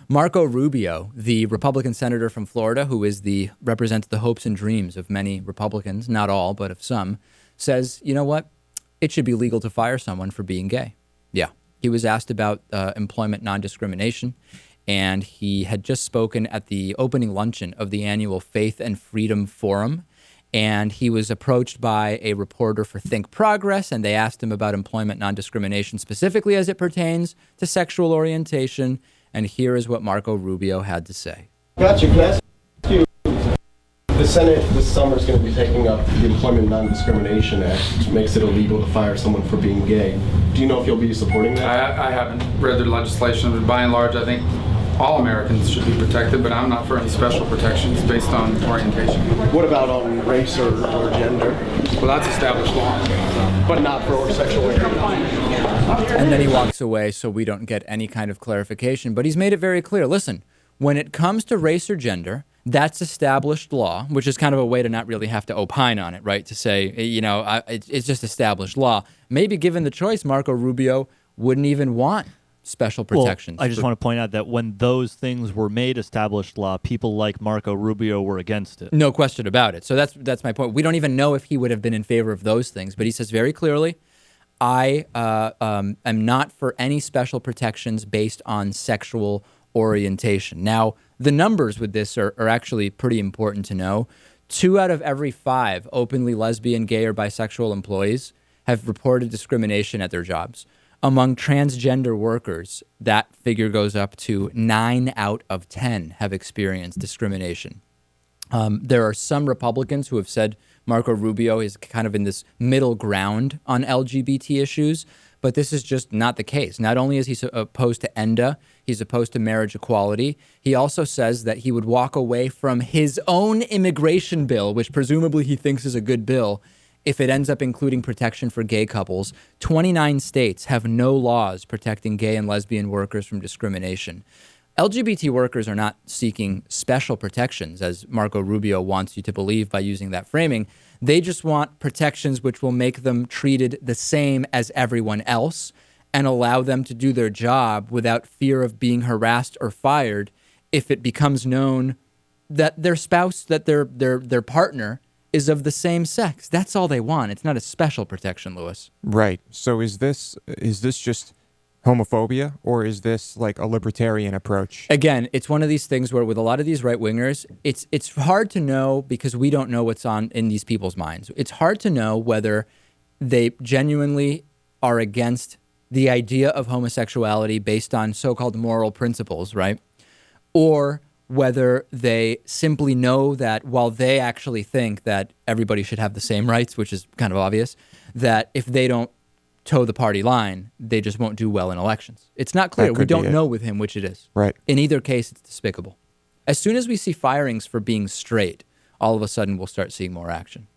Marco Rubio, the Republican senator from Florida, who represents the hopes and dreams of many Republicans, not all, but of some, says, you know what? It should be legal to fire someone for being gay. Yeah. He was asked about employment non-discrimination, and he had just spoken at the opening luncheon of the annual Faith and Freedom Forum. And he was approached by a reporter for Think Progress, and they asked him about employment non-discrimination, specifically as it pertains to sexual orientation. And here is what Marco Rubio had to say. Gotcha. Can I ask you, the Senate this summer is going to be taking up the Employment Non-Discrimination Act, which makes it illegal to fire someone for being gay. Do you know if you'll be supporting that? I haven't read their legislation, but by and large, I think all Americans should be protected, but I'm not for any special protections based on orientation. What about on race or gender? Well, that's established law. But not for sexual orientation. And then he walks away, so we don't get any kind of clarification. But he's made it very clear. Listen, when it comes to race or gender, that's established law, which is kind of a way to not really have to opine on it, right? To say, you know, it's just established law. Maybe given the choice, Marco Rubio wouldn't even want special protections. Well, I just want to point out that when those things were made established law, people like Marco Rubio were against it. No question about it. So that's my point. We don't even know if he would have been in favor of those things, but he says very clearly, I am not for any special protections based on sexual orientation. Now, the numbers with this are actually pretty important to know. 2 out of every 5 openly lesbian, gay, or bisexual employees have reported discrimination at their jobs. Among transgender workers, that figure goes up to 9 out of 10 have experienced discrimination. There are some Republicans who have said Marco Rubio is kind of in this middle ground on LGBT issues, but this is just not the case. Not only is he opposed to ENDA, he's opposed to marriage equality. He also says that he would walk away from his own immigration bill, which presumably he thinks is a good bill, if it ends up including protection for gay couples. 29 states have no laws protecting gay and lesbian workers from discrimination. LGBT workers are not seeking special protections, as Marco Rubio wants you to believe by using that framing. They just want protections which will make them treated the same as everyone else and allow them to do their job without fear of being harassed or fired if it becomes known that their spouse, that their partner is of the same sex. That's all they want. It's not a special protection, Lewis. Right. So is this just homophobia, or is this like a libertarian approach? Again, it's one of these things where with a lot of these right-wingers, it's hard to know because we don't know what's on in these people's minds. It's hard to know whether they genuinely are against the idea of homosexuality based on so-called moral principles, right? Or whether they simply know that while they actually think that everybody should have the same rights, which is kind of obvious, that if they don't toe the party line, they just won't do well in elections. It's not clear. We don't know with him which it is. Right. In either case, it's despicable. As soon as we see firings for being straight, all of a sudden we'll start seeing more action.